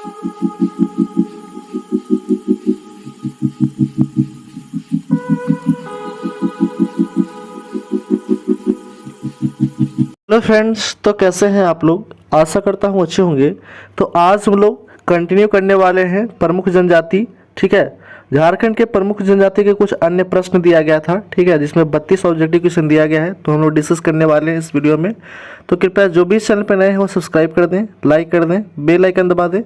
Hello friends, तो कैसे हैं आप लोग। आशा करता हूँ अच्छे होंगे। तो आज हम लोग कंटिन्यू करने वाले हैं प्रमुख जनजाति। ठीक है, झारखंड के प्रमुख जनजाति के कुछ अन्य प्रश्न दिया गया था। ठीक है, जिसमें 32 ऑब्जेक्टिव क्वेश्चन दिया गया है, तो हम लोग डिस्कस करने वाले हैं इस वीडियो में। तो कृपया जो भी इस चैनल पर नए हैं वो सब्सक्राइब कर दें, लाइक कर दें, बेल आइकन दबा दें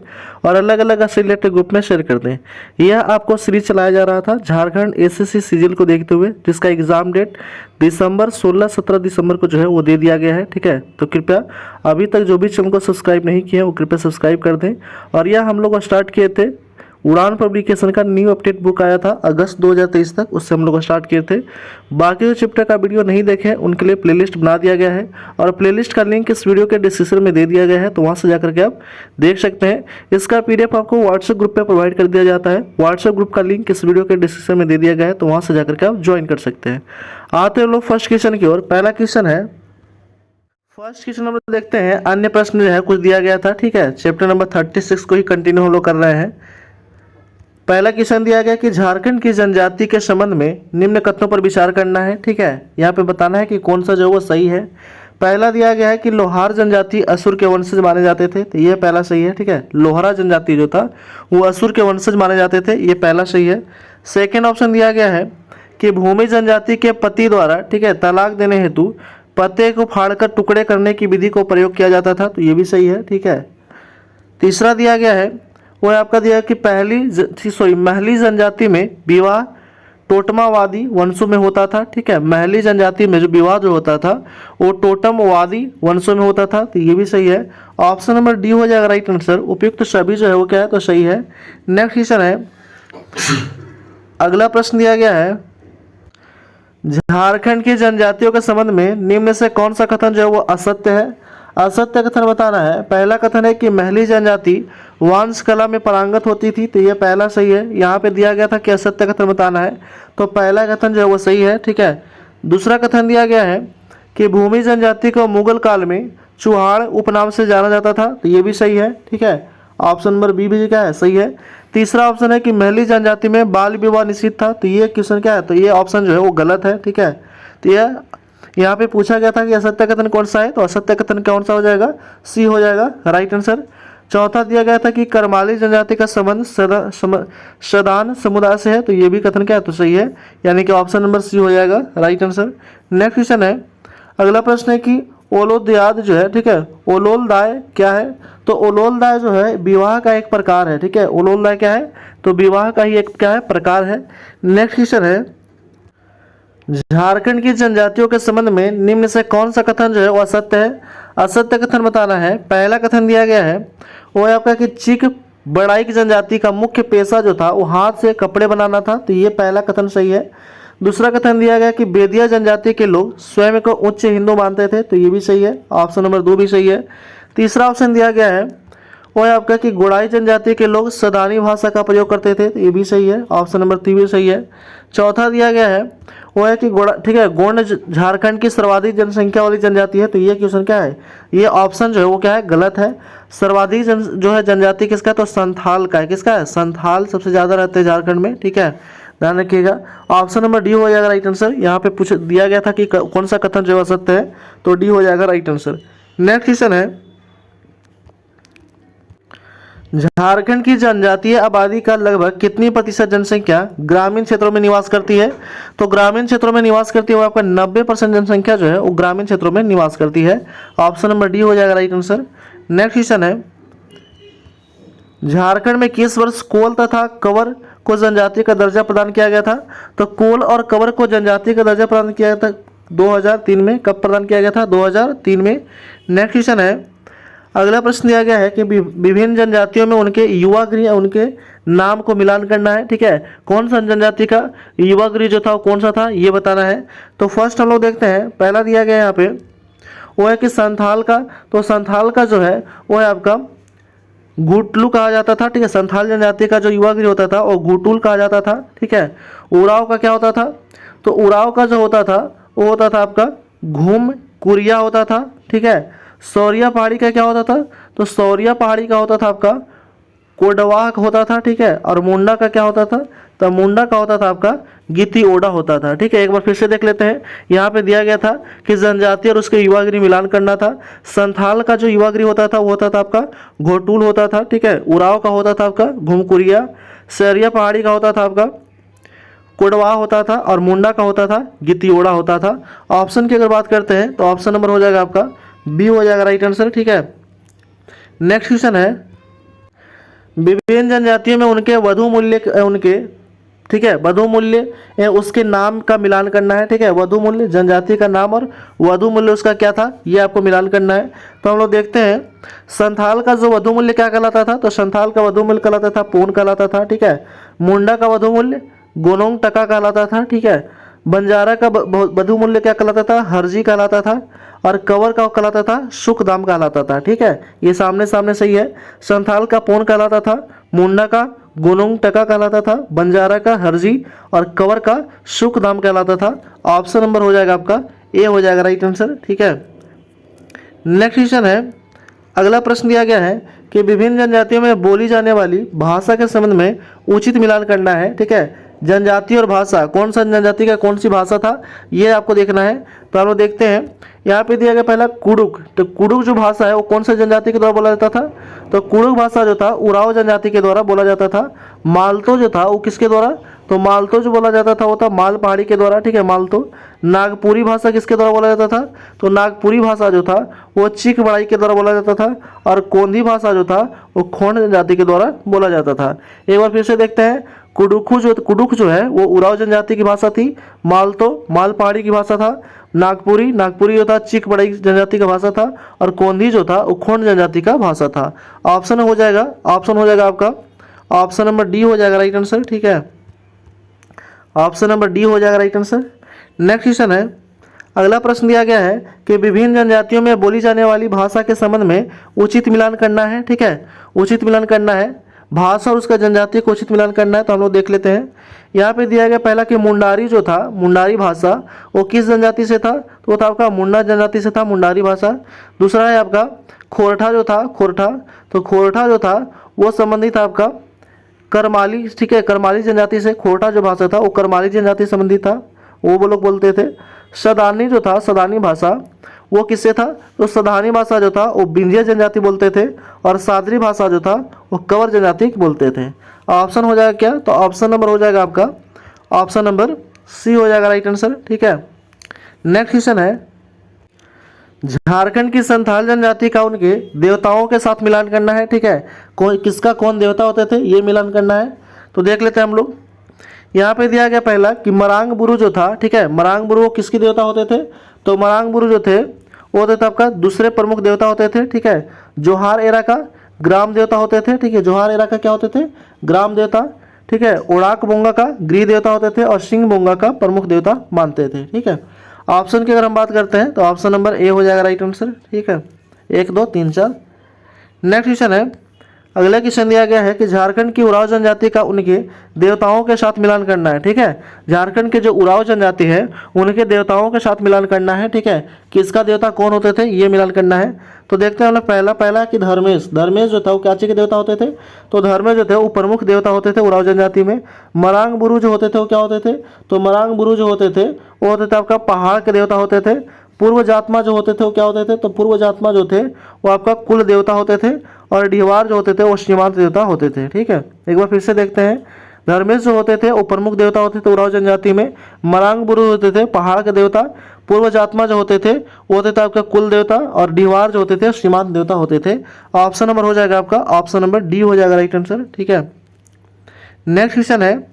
और अलग अलग रिलेटेड ग्रुप में शेयर कर दें। यह आपको सीरीज चलाया जा रहा था झारखंड एसएससी सीजीएल को देखते हुए, जिसका एग्जाम डेट दिसंबर 16-17 दिसंबर को जो है वो दे दिया गया है। ठीक है, तो कृपया अभी तक जो भी चैनल को सब्सक्राइब नहीं किया है वो कृपया सब्सक्राइब कर दें। और यह हम लोग स्टार्ट किए थे, उड़ान पब्लिकेशन का न्यू अपडेट बुक आया था अगस्त 2023 तक, उससे हम लोग स्टार्ट किए थे। बाकी जो चैप्टर का वीडियो नहीं देखे उनके लिए प्लेलिस्ट बना दिया गया है और प्लेलिस्ट का लिंक इस वीडियो के डिस्क्रिप्शन में दे दिया गया है, तो वहां से जाकर के आप देख सकते हैं। इसका पीडीएफ आपको व्हाट्सएप ग्रुप पे प्रोवाइड कर दिया जाता है। व्हाट्सएप ग्रुप का लिंक इस वीडियो के डिस्क्रिप्शन में दे दिया गया है, तो वहां से जाकर के आप ज्वाइन कर सकते हैं। आते हैं लोग फर्स्ट क्वेश्चन की ओर। पहला क्वेश्चन है, फर्स्ट क्वेश्चन हम लोग देखते हैं। अन्य प्रश्न जो है कुछ दिया गया था। ठीक है, चैप्टर नंबर 36 को ही कंटिन्यू हम लोग कर रहे हैं। पहला क्वेश्चन दिया गया कि झारखंड की जनजाति के संबंध में निम्न कथनों पर विचार करना है। ठीक है, यहाँ पे बताना है कि कौन सा जो है वो सही है। पहला दिया गया है कि लोहार जनजाति असुर के वंशज माने जाते थे, तो ये पहला सही है। ठीक है, लोहारा जनजाति जो था वो असुर के वंशज माने जाते थे, ये पहला सही है। सेकेंड ऑप्शन दिया गया है कि भूमि जनजाति के पति द्वारा, ठीक है, तलाक देने हेतु पत्ते को फाड़कर टुकड़े करने की विधि को प्रयोग किया जाता था, तो ये भी सही है। ठीक है, तीसरा दिया गया है वो आपका दिया कि महली जनजाति में विवाह टोटमावादी वंशों में होता था। ठीक है, महली जनजाति में जो विवाह जो होता था वो टोटमवादी वंशों में होता था, तो ये भी सही है। ऑप्शन नंबर डी हो जाएगा राइट आंसर। उपयुक्त सभी जो है वो क्या है, तो सही है। नेक्स्ट क्वेश्चन है, अगला प्रश्न दिया गया है, झारखंड की जनजातियों के संबंध में निम्न से कौन सा कथन जो है वो असत्य है। असत्य कथन बताना है। पहला कथन है कि महली जनजाति वंश कला में पारंगत होती थी, तो ये पहला सही है। यहाँ पे दिया गया था कि असत्य कथन बताना है, तो पहला कथन जो है वो सही है। ठीक है, दूसरा कथन दिया गया है कि भूमि जनजाति को मुगल काल में चुहाड़ उपनाम से जाना जाता था, तो ये भी सही है। ठीक है, ऑप्शन नंबर बी भी क्या है, सही है। तीसरा ऑप्शन है कि महली जनजाति में बाल विवाह निषिद्ध था, तो ये क्वेश्चन क्या है, तो ये ऑप्शन जो है वो गलत है। ठीक है, तो ये यहाँ पे पूछा गया था कि असत्य कथन कौन सा है, तो असत्य कथन कौन सा हो जाएगा, सी हो जाएगा राइट आंसर। चौथा दिया गया था कि करमाली जनजाति का संबंध सदान समुदाय से है, तो ये भी कथन क्या है, तो सही है, यानी कि ऑप्शन नंबर सी हो जाएगा राइट आंसर। नेक्स्ट क्वेश्चन है, अगला प्रश्न है कि ओलोदयाद जो है, ठीक है, ओलोलदाय क्या है, तो ओलोलदाय जो है विवाह का एक प्रकार है। ठीक है, ओलोलदाय क्या है, तो विवाह का ही एक क्या है, प्रकार है। नेक्स्ट क्वेश्चन है, झारखंड की जनजातियों के संबंध में निम्न से कौन सा कथन जो है वो असत्य है। असत्य कथन बताना है। पहला कथन दिया गया है वो है आपका कि चिक बड़ाई की जनजाति का मुख्य पेशा जो था वो हाथ से कपड़े बनाना था, तो ये पहला कथन सही है। दूसरा कथन दिया गया कि बेदिया जनजाति के लोग स्वयं को उच्च हिंदू मानते थे, तो ये भी सही है, ऑप्शन नंबर 2 भी सही है। तीसरा ऑप्शन दिया गया है वो है आपका कि गोड़ाई जनजाति के लोग सदानी भाषा का प्रयोग करते थे, तो ये भी सही है, ऑप्शन नंबर 3 भी सही है। चौथा दिया गया है वो है कि गोड़ा, ठीक है, गोंड झारखंड की सर्वाधिक जनसंख्या वाली जनजाति है, तो ये क्वेश्चन क्या है, ये ऑप्शन जो है वो क्या है, गलत है। सर्वाधिक जो है जनजाति किसका है, तो संथाल का है। किसका है, संथाल सबसे ज्यादा रहते हैं झारखंड में। ठीक है, ध्यान रखिएगा, ऑप्शन नंबर डी हो जाएगा राइट आंसर। यहाँ पे पूछ दिया गया था कि कौन सा कथन जो है सत्य है, तो डी हो जाएगा राइट आंसर। नेक्स्ट क्वेश्चन है, झारखंड की जनजातीय आबादी का लगभग कितनी प्रतिशत जनसंख्या ग्रामीण क्षेत्रों में निवास करती है, तो ग्रामीण क्षेत्रों में निवास करती है वो आपका 90% जनसंख्या जो है वो ग्रामीण क्षेत्रों में निवास करती है, ऑप्शन नंबर डी हो जाएगा राइट आंसर। नेक्स्ट क्वेश्चन है, झारखंड में किस वर्ष कोल तथा कवर को जनजाति का दर्जा प्रदान किया गया था, तो कोल और कवर को जनजाति का दर्जा प्रदान किया गया था 2003 में। कब प्रदान किया गया था, 2003 में। नेक्स्ट क्वेश्चन है, अगला प्रश्न दिया गया है कि विभिन्न जनजातियों में उनके युवा गृह या उनके नाम को मिलान करना है। ठीक है, कौन सा जनजाति का युवा गृह जो था वो कौन सा था, ये बताना है। तो फर्स्ट हम लोग देखते हैं, पहला दिया गया यहाँ पे वो है कि संथाल का, तो संथाल का जो है वो है आपका गुटलू कहा जाता था। ठीक है, संथाल जनजाति का जो युवा गृह होता था वो गुटुल कहा जाता था। ठीक है, उराव का क्या होता था, तो उराव का जो होता था वो होता था आपका घूम कुरिया होता था। ठीक है, सौरिया पहाड़ी का क्या होता था, तो सौरिया पहाड़ी का होता था आपका कोडवाह होता था, ठीक है, और मुंडा का क्या होता था, तो मुंडा का होता था आपका गीति ओडा होता था, ठीक है। एक बार फिर से देख लेते हैं। यहाँ पे दिया गया था कि जनजाति और उसके युवागिरी मिलान करना था। संथाल का जो युवागिरी होता था वो होता था आपका घोटूल होता था, ठीक है। उराव का होता था आपका घुमकुरिया। सहरिया पहाड़ी का होता था आपका कोडवा होता था, और मुंडा का होता था गितियोड़ा होता था। ऑप्शन की अगर बात करते हैं तो ऑप्शन नंबर हो जाएगा आपका बी हो जाएगा राइट आंसर, ठीक है। नेक्स्ट क्वेश्चन है, विभिन्न जनजातियों में उनके वधु मूल्य ठीक है, वधु मूल्य उसके नाम का मिलान करना है, ठीक है। वधु मूल्य जनजाति का नाम और वधु मूल्य उसका क्या था, ये आपको मिलान करना है। तो हम लोग देखते हैं संथाल का जो वधु मूल्य क्या कहलाता था, तो संथाल का वधु मूल्य कहलाता था पूर्ण कहलाता था, ठीक है। मुंडा का वधु मूल्य गोनोंग टका कहलाता था, ठीक है। बंजारा का वधु मूल्य क्या कहलाता था, हरजी कहलाता था। और कवर का कहलाता था शुक दाम कहलाता था, ठीक है। ये सामने सामने सही है। संथाल का पोन कहलाता था, मुंडा का गोनोंग टका कहलाता था, बंजारा का हरजी और कवर का शुक दाम कहलाता था। ऑप्शन नंबर हो जाएगा आपका ए हो जाएगा राइट आंसर, ठीक है। नेक्स्ट क्वेश्चन है, अगला प्रश्न दिया गया है कि विभिन्न जनजातियों में बोली जाने वाली भाषा के संबंध में उचित मिलान करना है, ठीक है। जनजाति और भाषा, कौन सा जनजाति का कौन सी भाषा था, ये आपको देखना है। तो हम लोग देखते हैं, यहाँ पे दिया गया पहला कुडुक। तो कुडुक जो भाषा है वो कौन सा जनजाति के द्वारा बोला जाता था, तो कुडुक भाषा जो था उराव जनजाति के द्वारा बोला जाता था। मालतो जो था वो किसके द्वारा, तो मालतो जो बोला जाता था वो था माल पहाड़ी के द्वारा, ठीक है, मालतो। नागपुरी भाषा किसके द्वारा बोला जाता था, तो नागपुरी भाषा जो था वो चीक बड़ाई के द्वारा बोला जाता था। और कोंधी भाषा जो था वो खोंड जनजाति के द्वारा बोला जाता था। एक बार फिर से देखते हैं, कुडुक जो है वो उराव जनजाति की भाषा थी। मालतो माल पहाड़ी की भाषा था। नागपुरी जो था चीक बड़ाई जनजाति का भाषा था। और कोंधी जो था वो खोंड जनजाति का भाषा था। ऑप्शन हो जाएगा आपका ऑप्शन नंबर डी हो जाएगा राइट आंसर, ठीक है। ऑप्शन नंबर डी हो जाएगा राइट आंसर। नेक्स्ट क्वेश्चन है, अगला प्रश्न दिया गया है कि विभिन्न जनजातियों में बोली जाने वाली भाषा के संबंध में उचित मिलान करना है, ठीक है। उचित मिलान करना है, भाषा और उसका जनजाति को उचित मिलान करना है। तो हम लोग देख लेते हैं, यहाँ पे दिया गया पहला कि मुंडारी जो था, मुंडारी भाषा वो किस जनजाति से था, तो वो था आपका मुंडा जनजाति से था मुंडारी भाषा। दूसरा है आपका खोरठा जो था, तो खोरठा जो था वो संबंधित था आपका करमाली, ठीक है, करमाली जनजाति से। खोरठा जो भाषा था वो करमाली जनजाति से संबंधित था, वो लोग बोलते थे। सदानी जो था, सदानी भाषा वो किससे था, तो सदानी भाषा जो था वो बिंदिया जनजाति बोलते थे। और सादरी भाषा जो था वो कवर जनजाति बोलते थे। ऑप्शन हो जाएगा क्या, तो ऑप्शन नंबर हो जाएगा आपका ऑप्शन नंबर सी हो जाएगा राइट आंसर, ठीक है। नेक्स्ट क्वेश्चन है, झारखंड की संथाल जनजाति का उनके देवताओं के साथ मिलान करना है, ठीक है। कौन देवता होते थे ये मिलान करना है। तो देख लेते हैं हम लोग, यहाँ पे दिया गया पहला कि मरांग बुरु जो था, ठीक है, मरांग बुरु वो किसके देवता होते थे, तो मरांग बुरु जो थे वो होते थे आपका दूसरे प्रमुख देवता होते थे, ठीक है। जोहार एरा का ग्राम देवता होते थे, ठीक है। जोहार एरा का क्या होते थे, ग्राम देवता, ठीक है। ओड़ाक बोंगा का गृह देवता होते थे। और सिंह बोंगा का प्रमुख देवता मानते थे, ठीक है। ऑप्शन की अगर हम बात करते हैं तो ऑप्शन नंबर ए हो जाएगा राइट आंसर, ठीक है। 1 2 3 4। नेक्स्ट क्वेश्चन है, अगला क्वेश्चन दिया गया है कि झारखंड की उराव जनजाति का उनके देवताओं के साथ मिलान करना है, ठीक है। झारखंड के जो उराव जनजाति है उनके देवताओं के साथ मिलान करना है, ठीक है। किसका देवता कौन होते थे ये मिलान करना है। तो देखते हैं हम लोग पहला कि धर्मेश जो था वो क्या के देवता होते थे, तो धर्मेश जो थे वो प्रमुख देवता होते थे उराव जनजाति में। मरांग बुरु जो होते थे वो क्या होते थे, तो मरांग बुरु जो होते थे वो होते थे आपका पहाड़ के देवता होते थे। पूर्व जातमा जो होते थे वो क्या होते थे, तो पूर्व जातमा जो थे वो आपका कुल देवता होते थे। और ढिवार जो होते थे वो सीमांत देवता होते थे, ठीक है। एक बार फिर से देखते हैं, धर्मेश जो होते थे वो प्रमुख देवता होते थे उराव जनजाति में। मरांग बुरु होते थे पहाड़ के देवता। पूर्व जातमा जो होते थे वो होते थे आपका कुल देवता। और ढिवार जो होते थे सीमांत देवता होते थे। ऑप्शन नंबर हो जाएगा आपका ऑप्शन नंबर डी हो जाएगा राइट आंसर, ठीक है। नेक्स्ट क्वेश्चन है,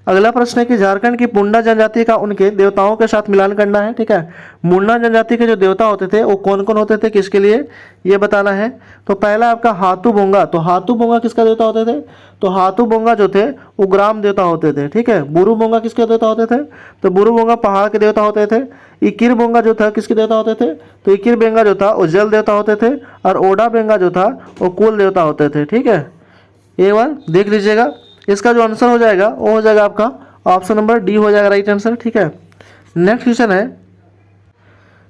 अगला प्रश्न है कि झारखंड की मुंडा जनजाति का उनके देवताओं के साथ मिलान करना है, ठीक है। मुंडा जनजाति के जो देवता होते थे वो कौन कौन होते थे, किसके लिए ये बताना है। तो पहला आपका हाथू बोंगा। तो हाथू बोंगा किसका देवता होते थे, तो हाथू बोंगा जो थे वो ग्राम देवता होते थे, ठीक है। बुरु बोंगा किसके देवता होते थे, तो बुरु बोंगा पहाड़ के देवता होते थे। इकिर बोंगा जो था किसके देवता होते थे, तो इकिर बेंगा जो था वो जल देवता होते थे। और ओडा बेंगा जो था वो कुल देवता होते थे, ठीक है। एक बार देख लीजिएगा, इसका जो आंसर हो जाएगा वो हो जाएगा आपका ऑप्शन नंबर डी हो जाएगा राइट आंसर, ठीक है। नेक्स्ट क्वेश्चन है,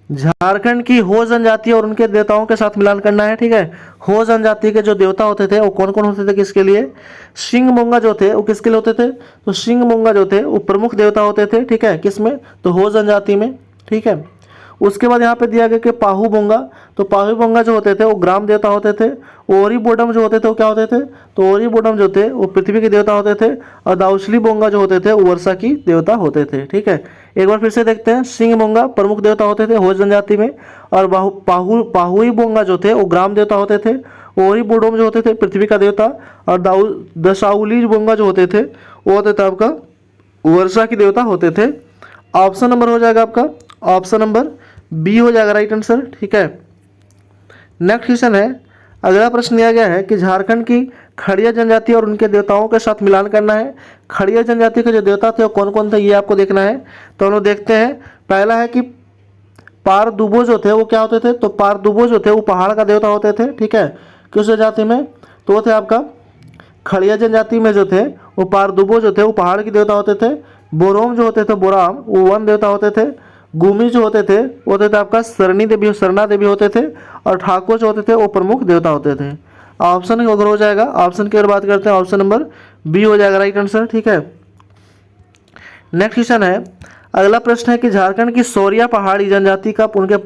झारखंड की हो जनजाति और उनके देवताओं के साथ मिलान करना है। ठीक है, हो जनजाति के जो देवता होते थे वो कौन कौन होते थे, किसके लिए? सिंह मोंगा जो थे वो किसके लिए होते थे? तो सिंह मोंगा जो थे वो प्रमुख देवता होते थे। ठीक है, किसमें? तो हो जनजाति में। ठीक है, उसके बाद यहाँ पे दिया गया कि पाहु बोंगा, तो पाहु बोंगा जो होते थे वो ग्राम देवता होते थे। ओरी बोडम जो होते थे वो क्या होते थे? तो ओरी बोडम जो थे वो पृथ्वी के देवता होते थे। और दाउसली बोंगा जो होते थे वो वर्षा की देवता होते थे। ठीक है, एक बार फिर से देखते हैं। सिंह बोंगा प्रमुख देवता होते थे हो जनजाति में, और पाहुई बोंगा जो थे वो ग्राम देवता होते थे। ओरी बोडम जो होते थे पृथ्वी का देवता, और दशाउली बोंगा जो होते थे वो होते थे आपका वर्षा की देवता होते थे। ऑप्शन नंबर हो जाएगा आपका, ऑप्शन नंबर बी हो जाएगा राइट आंसर। ठीक है, नेक्स्ट क्वेश्चन है, अगला प्रश्न दिया गया है कि झारखंड की खड़िया जनजाति और उनके देवताओं के साथ मिलान करना है। खड़िया जनजाति के जो देवता थे वो कौन कौन थे ये आपको देखना है। तो हम लोग देखते हैं, पहला है कि पारदुबो जो थे वो क्या होते थे? तो पारदुबो जो थे वो पहाड़ का देवता होते थे। ठीक है, किस जनजाति में? तो वो थे आपका खड़िया जनजाति में जो थे वो पारदुबो जो थे वो पहाड़ के देवता होते थे। बोरोम जो होते थे बोराम वो वन देवता होते थे। गुमी जो होते थे वो होते थे आपका सरना देवी होते थे। और ठाकुर जो होते थे वो प्रमुख देवता होते थे। ऑप्शन अगर हो जाएगा, ऑप्शन की अगर बात करते हैं ऑप्शन नंबर बी हो जाएगा राइट आंसर। ठीक है, नेक्स्ट क्वेश्चन है, अगला प्रश्न है कि झारखंड की सौरिया पहाड़ी जनजाति का उनके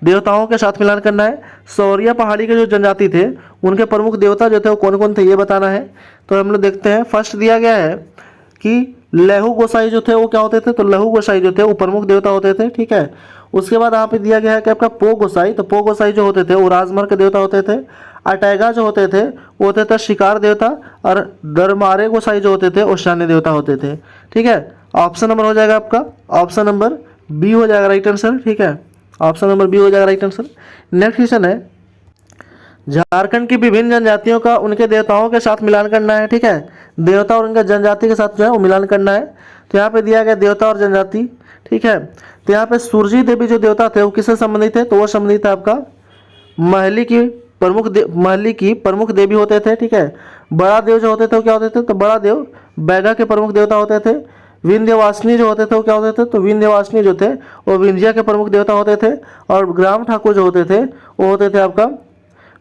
देवताओं के साथ मिलान करना है। सौरिया पहाड़ी के जो जनजाति थे उनके प्रमुख देवता जो थे वो कौन कौन थे ये बताना है। तो हम लोग देखते हैं, फर्स्ट दिया गया है कि लहू गोसाई जो थे वो क्या होते थे? तो लहू गोसाई जो थे वो प्रमुख देवता होते थे। ठीक है, उसके बाद यहाँ पे दिया गया है कि आपका पो गोसाई, तो पो गोसाई जो होते थे वो राजमहल के देवता होते थे। अटैगा जो होते थे वो होते थे शिकार देवता। और दरमारे गोसाई जो होते थे वो सैन्य देवता होते थे। ठीक है, ऑप्शन नंबर हो जाएगा आपका, ऑप्शन नंबर बी हो जाएगा राइट आंसर। ठीक है, ऑप्शन नंबर बी हो जाएगा राइट आंसर। नेक्स्ट क्वेश्चन है, झारखंड की विभिन्न जनजातियों का उनके देवताओं के साथ मिलान करना है। ठीक है, देवता और उनके जनजाति के साथ जो है वो मिलान करना है। तो यहाँ पे दिया गया देवता और जनजाति। ठीक है, तो यहाँ पे सूरजी देवी जो देवता थे वो किससे संबंधित है? तो वो संबंधित है आपका महली की प्रमुख देवी होते थे। ठीक है, बड़ा देव जो होते थे वो क्या होते थे? तो बड़ा देव बैगा के प्रमुख देवता होते थे। विंध्यवासिनी जो होते थे वो क्या होते थे? तो विंध्यवासिनी जो थे वो विंध्या के प्रमुख देवता होते थे। और ग्राम ठाकुर जो होते थे वो होते थे आपका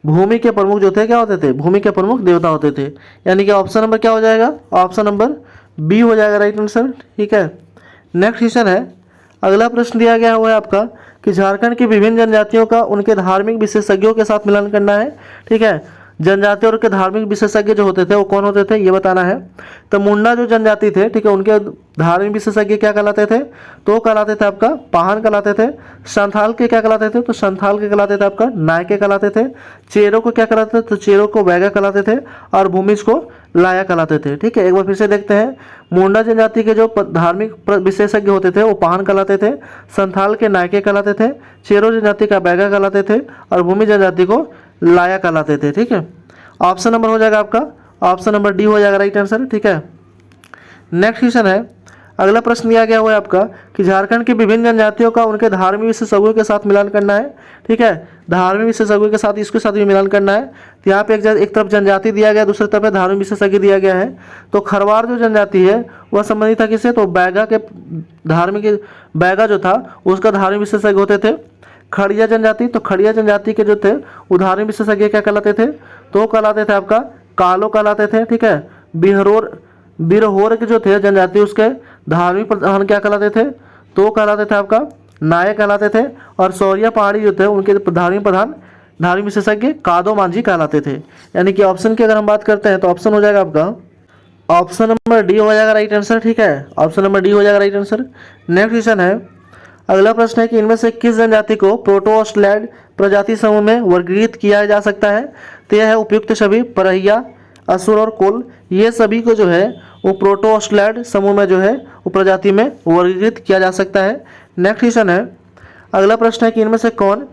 भूमि के प्रमुख जो थे क्या होते थे? भूमि के प्रमुख देवता होते थे। यानी कि ऑप्शन नंबर क्या हो जाएगा? ऑप्शन नंबर बी हो जाएगा राइट आंसर। ठीक है, नेक्स्ट क्वेश्चन है, अगला प्रश्न दिया गया हुआ है आपका कि झारखंड की विभिन्न जनजातियों का उनके धार्मिक विशेषज्ञों के साथ मिलान करना है। ठीक है, जनजाति और उनके धार्मिक विशेषज्ञ जो होते थे वो कौन होते थे ये बताना है। तो मुंडा जो जनजाति थे, ठीक है, उनके धार्मिक विशेषज्ञ क्या कहलाते थे? तो कहलाते थे आपका पाहन कहलाते थे। संथाल के क्या कहलाते थे? तो संथाल के कहलाते थे आपका नायके कहलाते थे। चेरो को क्या कहलाते थे? तो चेरो को वैगा कहलाते थे। और भूमिज को लाया कहलाते थे। ठीक है, एक बार फिर से देखते हैं, मुंडा जनजाति के जो धार्मिक विशेषज्ञ होते थे वो पाहन कहलाते थे। संथाल के नायके कहलाते थे। चेरो जनजाति का बैगा कहलाते थे। और भूमि जनजाति को लाया कहलाते थे। ठीक है, ऑप्शन नंबर हो जाएगा आपका, ऑप्शन नंबर डी हो जाएगा राइट आंसर। ठीक है, नेक्स्ट क्वेश्चन है, अगला प्रश्न दिया गया हुआ है आपका कि झारखंड की विभिन्न जनजातियों का उनके धार्मिक विशेषज्ञों के साथ मिलान करना है। ठीक है, धार्मिक विशेषज्ञों के साथ इसके साथ भी मिलान करना है। तो यहाँ पे एक तरफ जनजाति दिया गया, दूसरी तरफ धार्मिक विशेषज्ञ दिया गया है। तो खरवार जो जनजाति है वह संबंधित था किससे? तो बैगा के धार्मिक, बैगा जो था उसका धार्मिक विशेषज्ञ होते थे। खड़िया जनजाति, तो खड़िया जनजाति के जो थे वो धार्मिक विशेषज्ञ क्या कहलाते थे? तो कहलाते थे आपका कालो कहलाते थे। ठीक है, बिरहोर के जो थे जनजाति उसके धार्मिक प्रधान क्या कहलाते थे? तो कहलाते थे आपका नायक कहलाते थे। और सौरिया पहाड़ी जो थे उनके धार्मिक प्रधान, धार्मिक विशेषज्ञ कादो मांझी कहलाते थे। यानी कि ऑप्शन की अगर हम बात करते हैं तो ऑप्शन हो जाएगा आपका, ऑप्शन नंबर डी हो जाएगा राइट आंसर। ठीक है, ऑप्शन नंबर डी हो जाएगा राइट आंसर। नेक्स्ट क्वेश्चन है, अगला प्रश्न है कि इनमें से किस जनजाति को प्रोटोस्टलैड प्रजाति समूह में वर्गीकृत किया जा सकता है? तो यह है उपयुक्त सभी, परहिया, असुर और कोल, ये सभी को जो है वो प्रोटोस्टलैड समूह में जो है वो प्रजाति में वर्गीकृत किया जा सकता है। नेक्स्ट क्वेश्चन है, अगला प्रश्न है कि इनमें से कौन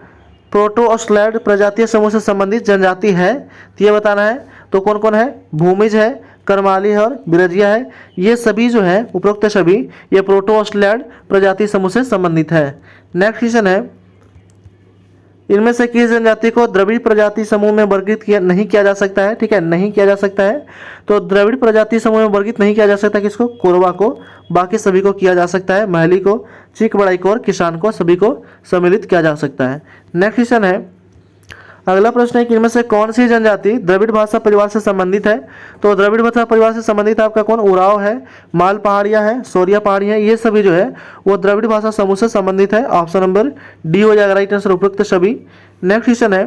प्रोटोस्टलैड प्रजातीय समूह से संबंधित जनजाति है? तो ये बताना है। तो कौन कौन है? भूमिज है, करमाली है और बिरजिया है। ये सभी जो है उपरोक्त सभी ये प्रोटोस्टलैड प्रजाति समूह से संबंधित है। नेक्स्ट क्वेश्चन है, इनमें से किस जनजाति को द्रविड़ प्रजाति समूह में वर्गीकृत नहीं किया जा सकता है, ठीक है, नहीं किया जा सकता है। तो द्रविड़ प्रजाति समूह में वर्गीकृत नहीं किया जा सकता किसको, कोरवा को, बाकी सभी को किया जा सकता है, महली को, चीक बड़ाई को और किसान को, सभी को सम्मिलित किया जा सकता है। नेक्स्ट क्वेश्चन है, अगला प्रश्न है कि इनमें से कौन सी जनजाति द्रविड़ भाषा परिवार से संबंधित है। तो द्रविड़ भाषा परिवार से संबंधित आपका कौन, उराव है, माल पहाड़िया है, सोरिया पहाड़िया है, ये सभी जो है वो द्रविड़ भाषा समूह से संबंधित है। ऑप्शन नंबर डी हो जाएगा राइट आंसर, उपयुक्त सभी। नेक्स्ट क्वेश्चन है,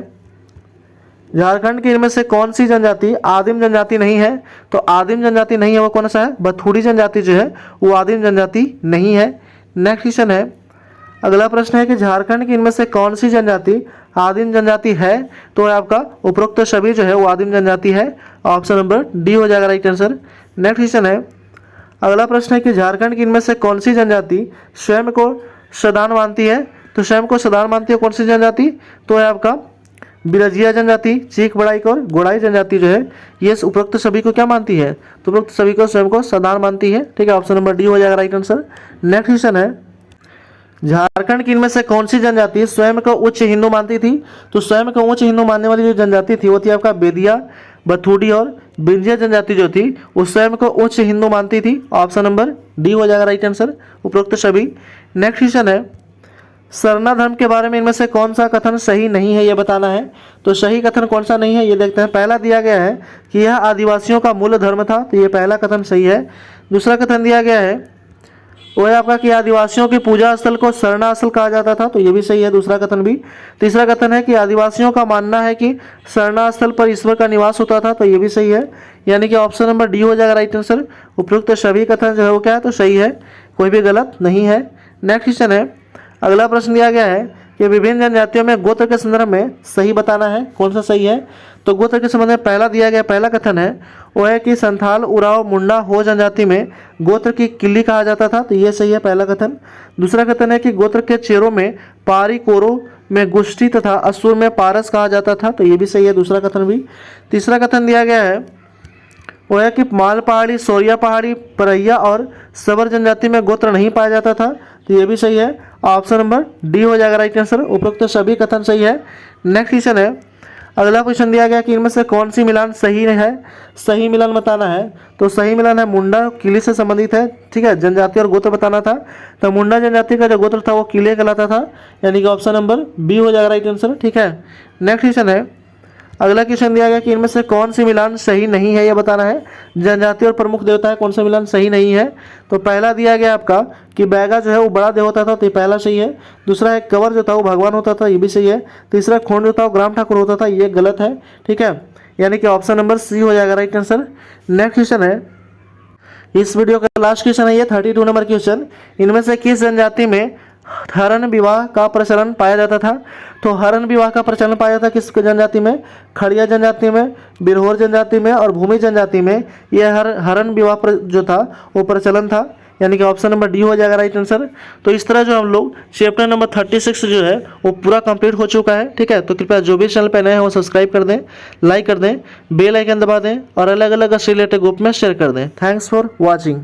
झारखंड के इनमें से कौन सी जनजाति आदिम जनजाति नहीं है। तो आदिम जनजाति नहीं है वो कौन सा है, बथुड़ी जनजाति जो है वो आदिम जनजाति नहीं है। नेक्स्ट क्वेश्चन है, अगला प्रश्न है कि झारखंड की इनमें से कौन सी जनजाति आदिम जनजाति है। तो आपका उपरोक्त सभी जो है वो आदिम जनजाति है। ऑप्शन नंबर डी हो जाएगा राइट आंसर। नेक्स्ट क्वेश्चन है, अगला प्रश्न है कि झारखंड की इनमें से कौन सी जनजाति स्वयं को सदान मानती है। तो स्वयं को सदान मानती है कौन सी जनजाति, तो है आपका बिरजिया जनजाति, चीक बड़ाई और गोड़ाई जनजाति जो है ये उपरोक्त सभी को क्या मानती है, तो उपरोक्त सभी को स्वयं को सदान मानती है, ठीक है। ऑप्शन नंबर डी हो जाएगा राइट आंसर। नेक्स्ट क्वेश्चन है, झारखंड की इनमें से कौन सी जनजाति स्वयं को उच्च हिंदू मानती थी। तो स्वयं को उच्च हिंदू मानने वाली जो जनजाति थी वो थी आपका बेदिया, बथुड़ी और बिंजिया जनजाति जो थी वो स्वयं को उच्च हिंदू मानती थी। ऑप्शन नंबर डी हो जाएगा राइट आंसर, उपरोक्त सभी। नेक्स्ट क्वेश्चन है, सरना धर्म के बारे में इनमें से कौन सा कथन सही नहीं है ये बताना है। तो सही कथन कौन सा नहीं है ये देखते हैं। पहला दिया गया है कि यह आदिवासियों का मूल धर्म था, तो ये पहला कथन सही है। दूसरा कथन दिया गया है वो है आपका कि आदिवासियों के पूजा स्थल को सरना स्थल कहा जाता था, तो ये भी सही है, दूसरा कथन भी। तीसरा कथन है कि आदिवासियों का मानना है कि सरना स्थल पर ईश्वर का निवास होता था, तो ये भी सही है, यानी कि ऑप्शन नंबर डी हो जाएगा राइट आंसर। उपयुक्त सभी कथन जो है वो क्या है, तो सही है, कोई भी गलत नहीं है। नेक्स्ट क्वेश्चन है, अगला प्रश्न दिया गया है कि विभिन्न जनजातियों में गोत्र के संदर्भ में सही बताना है, कौन सा सही है। तो गोत्र के संबंध में पहला दिया गया पहला कथन है वो है कि संथाल, उराव, मुंडा, हो जनजाति में गोत्र की किल्ली कहा जाता था, तो ये सही है पहला कथन। दूसरा कथन है कि गोत्र के चेरों में पारी, कोरो में गुष्टी तथा असुर में पारस कहा जाता था, तो ये भी सही है, दूसरा कथन भी। तीसरा कथन दिया गया है वो है कि माल पहाड़ी, सोरिया पहाड़ी, परैया और सबर जनजाति में गोत्र नहीं पाया जाता था, तो ये भी सही है। ऑप्शन नंबर डी हो जाएगा राइट आंसर, उपरोक्त सभी कथन सही है। नेक्स्ट क्वेश्चन है, अगला क्वेश्चन दिया गया कि इनमें से कौन सी मिलान सही है, सही मिलान बताना है। तो सही मिलान है मुंडा किले से संबंधित है, ठीक है, जनजाति और गोत्र बताना था। तो मुंडा जनजाति का जो गोत्र था वो किले कहलाता था, यानी कि ऑप्शन नंबर बी हो जाएगा राइट आंसर, ठीक है। नेक्स्ट क्वेश्चन है, अगला क्वेश्चन दिया गया कि इनमें से कौन सी मिलान सही नहीं है ये बताना है। जनजाति और प्रमुख देवता है, कौन सा मिलान सही नहीं है। तो पहला दिया गया आपका कि बैगा जो है वो बड़ा देव होता था, तो ये पहला सही है। दूसरा है कंवर जो था वो भगवान होता था, ये भी सही है। तीसरा खोंड जो था वो ग्राम ठाकुर होता था, ये गलत है, ठीक है, यानी कि ऑप्शन नंबर सी हो जाएगा राइट आंसर। नेक्स्ट क्वेश्चन है, इस वीडियो का लास्ट क्वेश्चन है ये 32 नंबर क्वेश्चन, इनमें से किस जनजाति में हरण विवाह का प्रचलन पाया जाता था। तो हरण विवाह का प्रचलन पाया जाता किस जनजाति में, खड़िया जनजाति में, बिरहोर जनजाति में और भूमि जनजाति में यह हरण विवाह जो था वो प्रचलन था, यानी कि ऑप्शन नंबर डी हो जाएगा राइट आंसर। तो इस तरह जो हम लोग चैप्टर नंबर 36 जो है वो पूरा कंप्लीट हो चुका है, ठीक है। तो कृपया जो भी चैनल पे नए हैं वो सब्सक्राइब कर दें, लाइक कर दें, बेल आइकन दबा दें और अलग अलग से रिलेटेड ग्रुप में शेयर कर दें। Thanks for watching.